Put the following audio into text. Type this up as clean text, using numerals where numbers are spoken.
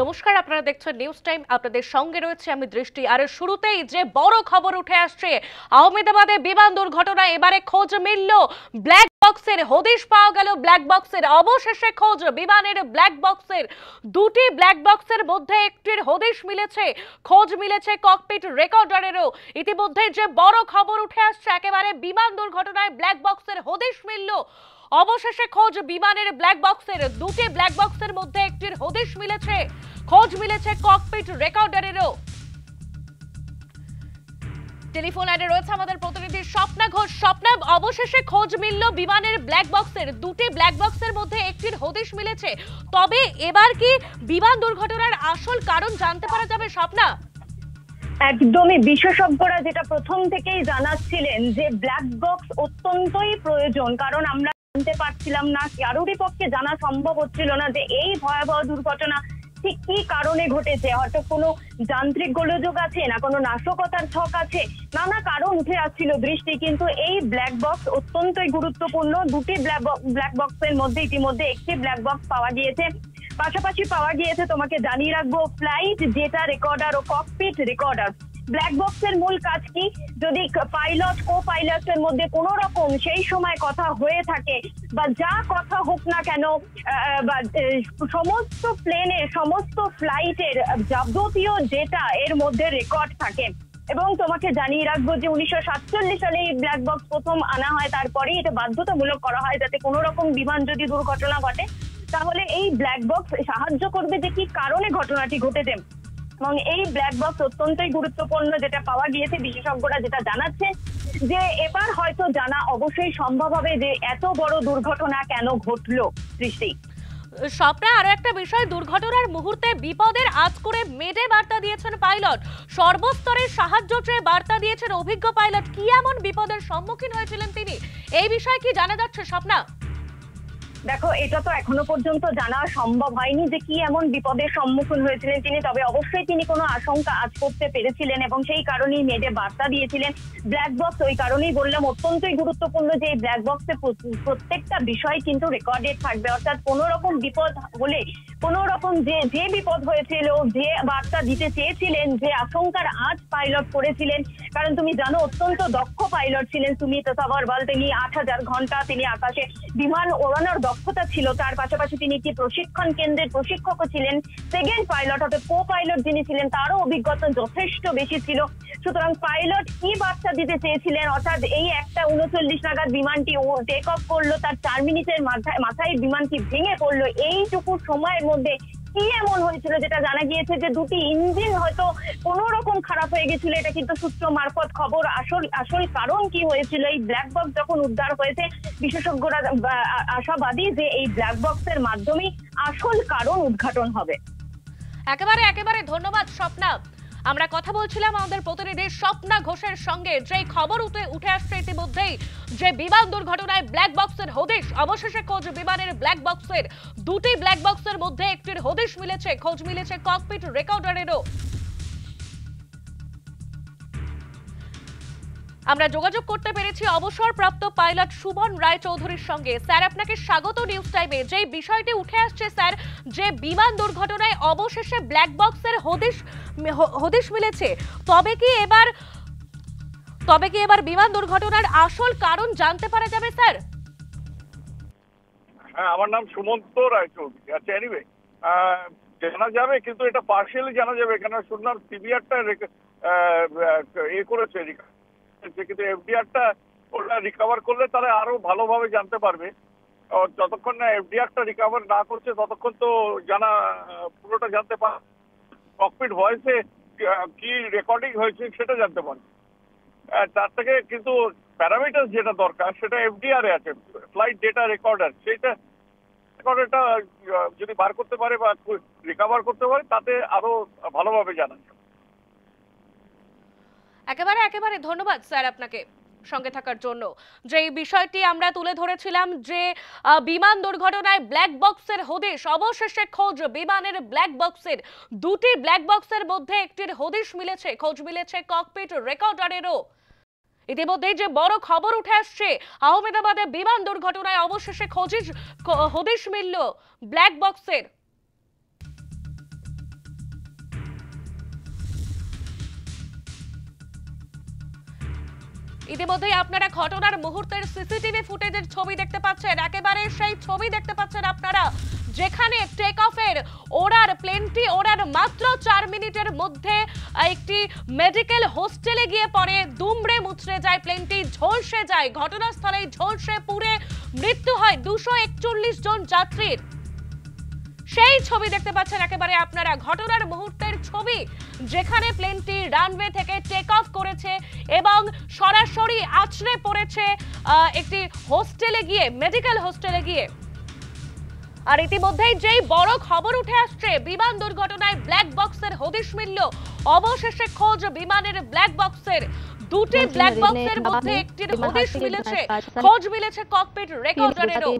নমস্কার, আপনারা দেখছেন নিউজ টাইম। আপনাদের সঙ্গে রয়েছে আমি দৃষ্টি। আর শুরুতেই যে বড় খবর উঠে আসছে, আহমেদাবাদে বিমান দুর্ঘটনায় এবারে খোঁজ মিলল ব্ল্যাক বক্সের। হদিশ পাওয়া গেল ব্ল্যাক বক্সের। অবশেষে খোঁজ বিমানের ব্ল্যাক বক্সের। দুটি ব্ল্যাক বক্সের মধ্যে একটির হদিশ মিলেছে, খোঁজ মিলেছে ককপিট রেকর্ডারেরও। ইতিমধ্যে যে বড় খবর উঠে আসছে, একেবারে বিমান দুর্ঘটনায় ব্ল্যাক বক্সের হদিশ মিলল। অবশেষে খোঁজ বিমানের ব্ল্যাক বক্সের। দুটি ব্ল্যাক বক্সের মধ্যে একটির হদিশ মিলেছে, খোঁজ মিলেছে ককপিট রেকর্ডারেরও। টেলিফোন লাইনে রয়েছে আমাদের প্রতিনিধি স্বপ্না ঘোষ। স্বপ্না, অবশেষে খোঁজ মিলল বিমানের ব্ল্যাক বক্সের। দুটি ব্ল্যাক বক্সের মধ্যে একটির হদিশ মিলেছে। তবে এবার কি বিমান দুর্ঘটনার আসল কারণ জানতে পারা যাবে স্বপ্না? একদমই, বিশেষজ্ঞরা যেটা প্রথম থেকেই জানাচ্ছিলেন যে ব্ল্যাক বক্স অত্যন্তই প্রয়োজন, কারণ আমরা জানতে পারছিলাম না, কারোরই পক্ষে জানা সম্ভব হচ্ছিল না যে এই ভয়াবহ দুর্ঘটনা ঠিক কি কারণে ঘটেছে। হয়তো কোনো যান্ত্রিক গোলযোগ আছে, না কোনো নাশকতার ছক আছে, নানা কারণ উঠে আসছিল দৃষ্টি। কিন্তু এই ব্ল্যাক বক্স অত্যন্তই গুরুত্বপূর্ণ। দুটি ব্ল্যাক বক্সের মধ্যে ইতিমধ্যে একটি ব্ল্যাক বক্স পাওয়া গিয়েছে, পাশাপাশি পাওয়া গিয়েছে, তোমাকে জানিয়ে রাখবো, ফ্লাইট ডেটা রেকর্ডার ও ককপিট রেকর্ডার। ব্ল্যাক বক্সের মূল কাজ কি? যদি পাইলট কো পাইলটের মধ্যে কোনো রকম সেই সময় কথা হয়ে থাকে, বা যা কথা হোক না কেন, বা সমস্ত প্লেনের সমস্ত ফ্লাইটের যাবতীয় ডেটা এর মধ্যে রেকর্ড থাকে। এবং তোমাকে জানিয়ে রাখবো যে 1947 সালে এই ব্ল্যাক বক্স প্রথম আনা হয়। তারপরেই এটা বাধ্যতামূলক করা হয়, যাতে কোনো রকম বিমান যদি দুর্ঘটনা ঘটে তাহলে এই ব্ল্যাক বক্স সাহায্য করবে যে কি কারণে ঘটনাটি ঘটেছে। এবং এই ব্ল্যাক বক্স অত্যন্তই গুরুত্বপূর্ণ, যেটা পাওয়া গিয়েছে। বিশেষজ্ঞরা যেটা জানাচ্ছে যে এবার হয়তো জানা অবশ্যই সম্ভব হবে যে এত বড় দুর্ঘটনা কেন ঘটলো। সৃষ্টি, স্বপ্না, আরো একটা বিষয়, দুর্ঘটনার মুহূর্তে বিপদের আঁচ করে মেডে বার্তা দিয়েছেন পাইলট। সর্বস্তরের সাহায্য চেয়ে বার্তা দিয়েছেন অভিজ্ঞ পাইলট। কি এমন বিপদের সম্মুখীন হয়েছিলেন তিনি, এই বিষয়ে কি জানা যাচ্ছে স্বপ্না? দেখো, এটা তো এখনো পর্যন্ত জানা সম্ভব হয়নি যে কি এমন বিপদের সম্মুখীন হয়েছিলেন তিনি। তবে অবশ্যই তিনি কোনো আশঙ্কা আজ করতে পেরেছিলেন এবং সেই কারণেই মেডে বার্তা দিয়েছিলেন। ব্ল্যাক বক্স, ওই কারণেই বললাম অত্যন্তই গুরুত্বপূর্ণ যে এই ব্ল্যাক বক্সে প্রত্যেকটা বিষয় কিন্তু রেকর্ডেড থাকবে। অর্থাৎ কোনো রকম বিপদ হলে, কোনো রকম যে বিপদ হয়েছিল, যে বার্তা দিতে চেয়েছিলেন, যে আশঙ্কার আঁচ পাইলট করেছিলেন, কারণ তুমি জানো অত্যন্ত দক্ষ পাইলট ছিলেন সুমিত সাভারওয়াল। তিনি 8000 ঘন্টা তিনি আকাশে বিমান ওড়ানোর দক্ষতা ছিল। তার পাশাপাশি তিনি একটি প্রশিক্ষণ কেন্দ্রের প্রশিক্ষকও ছিলেন। সেকেন্ড পাইলট অর্থাৎ কো পাইলট যিনি ছিলেন, তারও অভিজ্ঞতা যথেষ্ট বেশি ছিল। সুতরাং পাইলট কি বার্তা দিতে চেয়েছিলেন, অর্থাৎ এই 1:39 নাগাদ বিমানটি টেক অফ করলো, তার 4 মিনিটের মাথায় বিমানটি ভেঙে পড়লো। এইটুকু সময়ের মধ্যে কি এমন হয়েছিল, যেটা জানা গিয়েছে যে দুটি ইঞ্জিন হয়তো কোনো রকম খারাপ হয়ে গেছিল। এটা কিন্তু সূত্র মারফত খবর। আসল কারণ কি হয়েছিল, এই ব্ল্যাক বক্স যখন উদ্ধার হয়েছে, বিশেষজ্ঞরা আশাবাদী যে এই ব্ল্যাক বক্সের মাধ্যমেই আসল কারণ উদ্ঘাটন হবে। একেবারে ধন্যবাদ স্বপ্না। আমরা কথা বলছিলাম আমাদের প্রতিনিধি স্বপ্না ঘোষের সঙ্গে। যে খবর উঠে আসছে ইতিমধ্যেই, যে বিমান দুর্ঘটনায় ব্ল্যাক বক্সের হদিশ। অবশেষে খোঁজ বিমানের ব্ল্যাক বক্সের। দুটি ব্ল্যাক বক্সের মধ্যে একটির হদিশ মিলেছে, খোঁজ মিলেছে ককপিট রেকর্ডারেরও। আমরা যোগাযোগ করতে পেরেছি অবসরপ্রাপ্ত পাইলট সুমন রায় চৌধুরীর সঙ্গে। স্যার, আপনাকে স্বাগত নিউজ টাইমে। যে বিষয়টি উঠে আসছে স্যার, যে বিমান দুর্ঘটনায় অবশেষে ব্ল্যাক বক্সের হদিশ মিলেছে, তবে কি এবার বিমান দুর্ঘটনার আসল কারণ জানতে পারা যাবে স্যার? হ্যাঁ, আমার নাম সুমন্ত রায় চৌধুরী। আচ্ছা, এনিওয়ে জানা যাবে, কিন্তু এটা পার্শিয়ালি জানা যাবে। এখানে শুনলাম সিবিআরটা করেছে, কিন্তু এফডিআরটা ওটা রিকভার করলে তারা আরো ভালোভাবে জানতে পারবে। যতক্ষণ না এফডিআরটা রিকভার না করছে ততক্ষণ তো পুরোটা জানতে পারবে। ককপিট ভয়েসে কি রেকর্ডিং হয়েছে সেটা জানতে পারবে। তার থেকে কিন্তু প্যারামিটার যেটা দরকার সেটা এফডিআর এ আছে, ফ্লাইট ডেটা রেকর্ডার। সেইটা রেকর্ডারটা যদি বার করতে পারে বা রিকভার করতে পারে, তাতে আরো ভালোভাবে জানা যাবে। একেবারে ধন্যবাদ স্যার আপনাকে সঙ্গে থাকার জন্য। যে বিষয়টি আমরা তুলে ধরেছিলাম, যে বিমান দুর্ঘটনায় ব্ল্যাক বক্সের হদিশ। অবশেষে খোঁজ বিমানের ব্ল্যাক বক্সের। দুটি ব্ল্যাক বক্সের মধ্যে একটির হদিশ মিলেছে, খোঁজ মিলেছে ককপিট রেকর্ডারেরও। ইতিমধ্যেই যে বড় খবর উঠে আসছে, আহমেদাবাদে বিমান দুর্ঘটনায় অবশেষে হদিশ মিলল ব্ল্যাক বক্সের। ইতিমধ্যেই আপনারা ঘটনার মুহূর্তের সিসিটিভি ফুটেজের ছবি দেখতে পাচ্ছেন, একেবারে সেই ছবি দেখতে পাচ্ছেন আপনারা, যেখানে টেক অফের ওড়ার প্লেনটি ওড়ার মাত্র 4 মিনিটের মধ্যে একটি মেডিকেল হোস্টেলে গিয়ে পড়ে, দুমড়ে মুচড়ে যায় প্লেনটি, ঝলসে যায়, ঘটনাস্থলেই ঝলসে পুড়ে মৃত্যু হয় 241 জন যাত্রীর। সেই ছবি দেখতে পাচ্ছেন একেবারে আপনারা, ঘটনার মুহূর্তের ছবি, যেখানে প্লেনটি রানওয়ে থেকে টেক অফ করেছে এবং সরাসরি আছড়ে পড়েছে একটি হোস্টেলে গিয়ে, মেডিকেল হোস্টেলে গিয়ে। আর ইতিমধ্যেই যেই বড় খবর উঠে আসছে, বিমান দুর্ঘটনায় ব্ল্যাক বক্সের হদিশ মিলল। অবশেষে খোঁজ বিমানের ব্ল্যাক বক্সের, দুটি ব্ল্যাক বক্সের মধ্যে একটির হদিশ মিলেছে, খোঁজ মিলেছে ককপিট রেকর্ডারেরও।